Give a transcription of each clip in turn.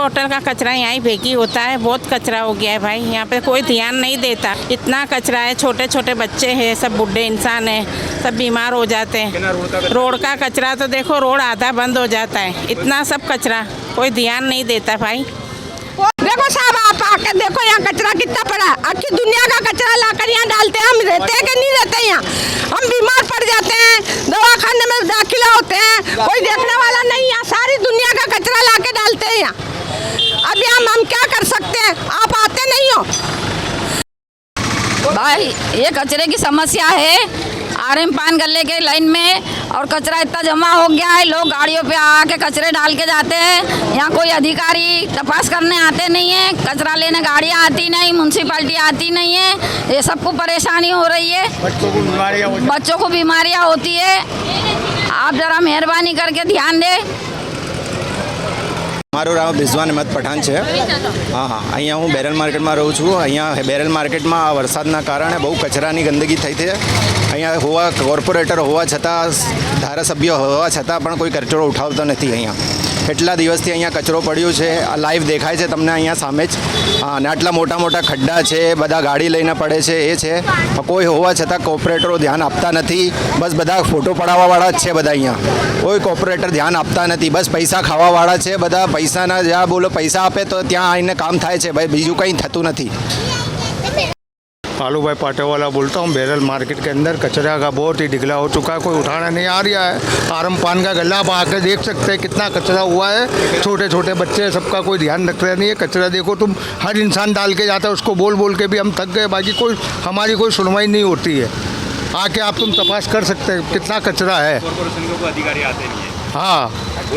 Hotel का कचरा यहाँ ही फेंकी होता है। बहुत कचरा हो गया है भाई, यहाँ पे कोई ध्यान नहीं देता। इतना कचरा है, छोटे छोटे बच्चे हैं, सब बूढ़े इंसान हैं, सब बीमार हो जाते हैं। रोड का कचरा तो देखो, रोड आधा बंद हो जाता है। इतना सब कचरा, कोई ध्यान नहीं देता भाई। देखो साहब, आप आके देखो यहाँ कचरा कितना पड़ा है। अच्छी दुनिया का कचरा लाकर यहाँ डालते हैं। हम रहते हैं कि नहीं रहते यहाँ? हम बीमार पड़ जाते हैं, दवाखाने में दाखिला होते हैं, कोई देखने वाला नहीं। यहाँ सारी दुनिया का कचरा लाके डालते हैं यहाँ। अब यहाँ हम क्या कर सकते हैं? आप आते नहीं हो भाई। ये कचरे की समस्या है RM पान गले के लाइन में, और कचरा इतना जमा हो गया है। लोग गाड़ियों पे आके कचरे डाल के जाते हैं। यहाँ कोई अधिकारी तपास करने आते नहीं है। कचरा लेने गाड़ियाँ आती नहीं, म्यूनसिपाल्टी आती नहीं है। ये सबको परेशानी हो रही है, बच्चों को बीमारियाँ होती है। आप जरा मेहरबानी करके ध्यान दें। મારું નામ રિઝવાન અહેમદ પઠાણ છે। હા, અહીંયા હું બેરલ માર્કેટમાં રહું છું। અહીંયા બેરલ માર્કેટમાં વરસાદના કારણે બહુ કચરાની ગંદકી થઈ છે। અહીંયા હોવા કોર્પોરેટર હોવા છતાં, ધારાસભ્ય હોવા છતાં પણ કોઈ કચરો ઉઠાવતો નથી। અહીંયા કેટલા દિવસથી અહીંયા કચરો પડ્યો છે, આ લાઈવ દેખાય છે તમને અહીંયા સામે જ। હા, અને આટલા મોટા મોટા ખડ્ડા છે, બધા ગાડી લઈને પડે છે, એ છે। કોઈ હોવા છતાં કોર્પોરેટરો ધ્યાન આપતા નથી। બસ બધા ફોટો પડાવવાવાળા જ છે બધા અહીંયા। કોઈ કોર્પોરેટર ધ્યાન આપતા નથી, બસ પૈસા ખાવાવાળા છે બધા। પૈસાના જ્યાં બોલો પૈસા આપે तो ત્યાં આવીને કામ થાય છે ભાઈ, બીજું કંઈ થતું નથી। कालू भाई पाटेवाला बोलता हूँ। बैरल मार्केट के अंदर कचरा का बहुत ही ढिगला हो चुका है, कोई उठाना नहीं आ रहा है। RM पान का गला आप आके देख सकते हैं कितना कचरा हुआ है। छोटे छोटे बच्चे, सबका कोई ध्यान रख रहे नहीं है। कचरा देखो तुम, हर इंसान डाल के जाता है, उसको बोल बोल के भी हम थक गए। बाकी कोई हमारी कोई सुनवाई नहीं होती है। आके आप तुम तपास कर सकते हैं कितना कचरा है। अधिकारी आते नहीं है। हाँ,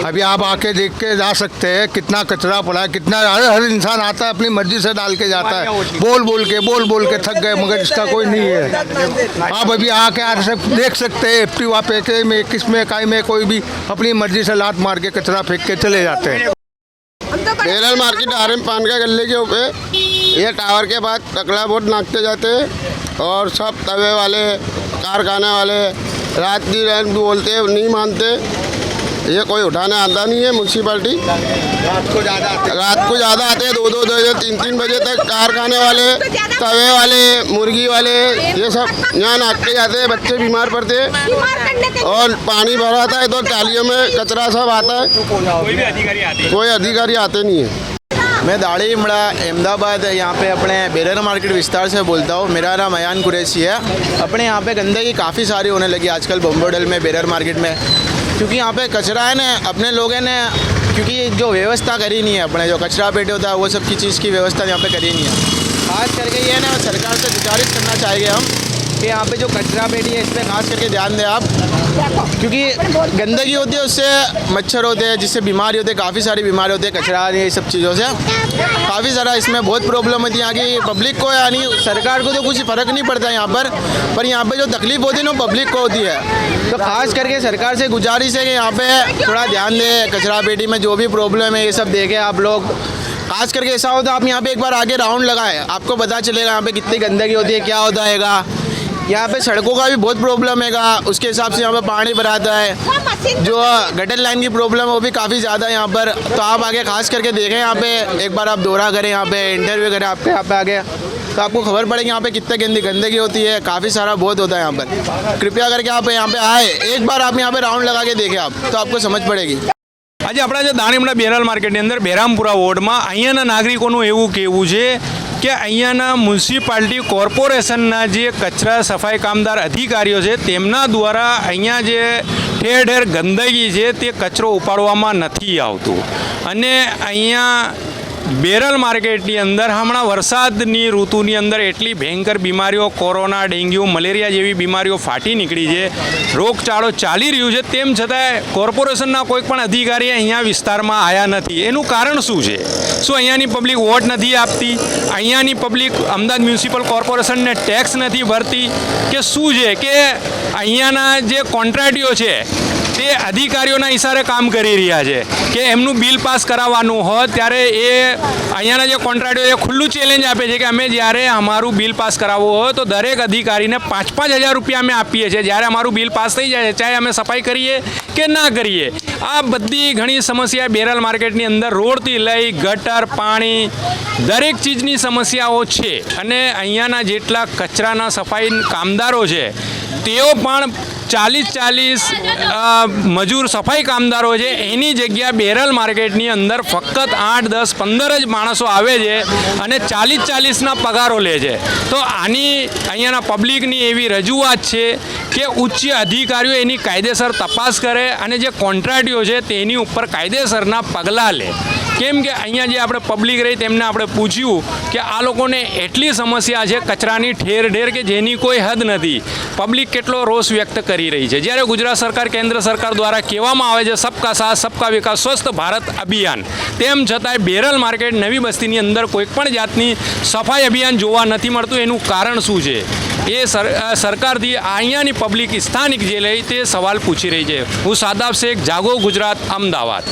अभी आप आके देख के जा सकते हैं कितना कचरा पड़ा है। कितना हर इंसान आता है, अपनी मर्जी से डाल के जाता है, बोल बोल के थक गए, मगर इसका कोई नहीं है। आप अभी आके देख सकते हैं एक्टिवा पे में, किस में, काय में, कोई भी अपनी मर्जी से लात मार के कचरा फेंक के चले जाते हैं। बैरल मार्केट RM पान का गले के ऊपर ये टावर के बाद टकला बोर्ड नाचते जाते हैं, और सब तवे वाले, कारखाने वाले रात की रात बोलते नहीं मानते। ये कोई उठाने आता नहीं है। म्यूनसिपाल्टी रात को ज़्यादा आते हैं, 2-2 बजे 3-3 बजे तक। कारखाने वाले, तवे वाले, मुर्गी वाले, ये सब यहाँ नाचते जाते हैं। बच्चे बीमार पड़ते हैं, और पानी भरा आता है तो टालियों में कचरा सब आता है। कोई अधिकारी आते नहीं है। मैं दाड़ीमड़ा अहमदाबाद यहाँ पे अपने बेरल मार्केट विस्तार से बोलता हूँ। मेरा नाम अयान कुरैशी है। अपने यहाँ पे गंदगी काफ़ी सारी होने लगी आजकल बम्बोडल में, बेरल मार्केट में, क्योंकि यहाँ पे कचरा है ना, अपने लोगों ने क्योंकि जो व्यवस्था करी नहीं है, अपने जो कचरा पेटी होता है वो सब की चीज़ की व्यवस्था यहाँ पे करी नहीं है। खास करके ये ना सरकार से गुजारिश करना चाहिए हम कि यहाँ पे जो कचरा पेटी है इस पर खास करके ध्यान दें आप, क्योंकि गंदगी होती है उससे मच्छर होते हैं, जिससे बीमारी होती है, काफ़ी सारी बीमारी होती है कचरा ये सब चीज़ों से। काफ़ी सारा इसमें बहुत प्रॉब्लम होती है यहाँ की पब्लिक को, यानी सरकार को तो कुछ फ़र्क नहीं पड़ता यहाँ पर यहाँ पे जो तकलीफ होती है ना पब्लिक को होती है। तो खास करके सरकार से गुजारिश है कि यहाँ पे थोड़ा ध्यान दें, कचरा पेटी में जो भी प्रॉब्लम है ये सब देखें आप लोग। खास करके ऐसा होता है, आप यहाँ पे एक बार आगे राउंड लगाएं, आपको पता चलेगा यहाँ पे कितनी गंदगी होती है, क्या होता हैगा। यहाँ पे सड़कों का भी बहुत प्रॉब्लम हैगा, उसके हिसाब से यहाँ पे पानी भराता है। जो गटर लाइन की प्रॉब्लम है वो भी काफ़ी ज़्यादा है यहाँ पर। तो आप आगे खास करके देखें, यहाँ पे एक बार आप दौरा करें, यहाँ पे इंटरव्यू करें आपके यहाँ पे आगे, तो आपको खबर पड़ेगी यहाँ पे कितने गंदगी होती है। काफ़ी सारा बहुत होता है यहाँ पर। कृपया करके आप यहाँ पे आए, एक बार आप यहाँ पे राउंड लगा के देखें आप, तो आपको समझ पड़ेगी। આજે આપણા જે દાણીમડા બેરલ માર્કેટની અંદર બેરામપુરા વોર્ડમાં અહીંયાના નાગરિકોનું એવું કહેવું છે કે અહીંયાના મ્યુનિસિપાલિટી કોર્પોરેશનના જે કચરા સફાઈ કામદાર અધિકારીઓ છે તેમના દ્વારા અહીંયા જે ઠેર ઠેર ગંદકી છે તે કચરો ઉપાડવામાં નથી આવતું, અને અહીંયા બેરલ માર્કેટની અંદર હમણાં વરસાદની ઋતુની અંદર એટલી ભયંકર બીમારીઓ, કોરોના, ડેન્ગ્યુ, મલેરિયા જેવી બીમારીઓ ફાટી નીકળી છે, રોગચાળો ચાલી રહ્યું છે, તેમ છતાં કોર્પોરેશનના કોઈ પણ અધિકારી અહીંયા વિસ્તારમાં આવ્યા નથી। એનું કારણ શું છે? શું અહીંયાની પબ્લિક વોટ નથી આપતી? અહીંયાની પબ્લિક અમદાવાદ મ્યુનિસિપલ કોર્પોરેશનને ટેક્સ નથી ભરતી કે શું છે? કે અહીંયાના જે કોન્ટ્રાક્ટીઓ છે તે અધિકારીઓના ઇશારે કામ કરી રહ્યા છે કે એમનું બિલ પાસ કરાવવાનું હોય ત્યારે એ અહીંયાના જે કોન્ટ્રાક્ટરો એ ખુલ્લું ચેલેન્જ આપે છે કે અમે જ્યારે અમારું બિલ પાસ કરાવવું હોય તો દરેક અધિકારીને 5-5 હજાર રૂપિયા અમે આપીએ છીએ, જ્યારે અમારું બિલ પાસ થઈ જાય ચાહે અમે સફાઈ કરીએ કે ના કરીએ। આ બધી ઘણી સમસ્યા બેરલ માર્કેટની અંદર રોડથી લઈ ગટર પાણી દરેક ચીજની સમસ્યાઓ છે અને અહીંયાના જેટલા કચરાના સફાઈ કામદારો છે તેઓ પણ 40 મજૂર સફાઈ કામદારો છે એની જગ્યા બેરલ માર્કેટની અંદર ફક્ત 8, 10, 15 જ માણસો આવે છે અને 40-40ના પગારો લે છે. તો આની અહીંયાના પબ્લિકની એવી રજૂઆત છે કે ઉચ્ચ અધિકારીઓ એની કાયદેસર તપાસ કરે અને જે કોન્ટ્રાક્ટીઓ છે તેની ઉપર કાયદેસરના પગલાં લે. કેમ કે અહીંયા જે આપણે પબ્લિક રહી તેમને આપણે પૂછ્યું કે આ લોકોને એટલી સમસ્યા છે કચરાની ઠેર ઠેર કે જેની કોઈ હદ નથી. પબ્લિક કેટલો રોષ વ્યક્ત કરી રહી છે. જ્યારે ગુજરાત સરકાર કેન્દ્ર સરકાર દ્વારા કહેવામાં આવે છે સબકા સાથ સબકા વિકાસ સ્વસ્થ ભારત અભિયાન, તેમ છતાંય બેરલ માર્કેટ નવી બસ્તીની અંદર કોઈક પણ જાતની સફાઈ અભિયાન જોવા નથી મળતું. એનું કારણ શું છે એ સરકારથી અહીંયાની પબ્લિક સ્થાનિક જે લઈ તે સવાલ પૂછી રહી છે. હું સાદાબ શેખ, જાગો ગુજરાત, અમદાવાદ.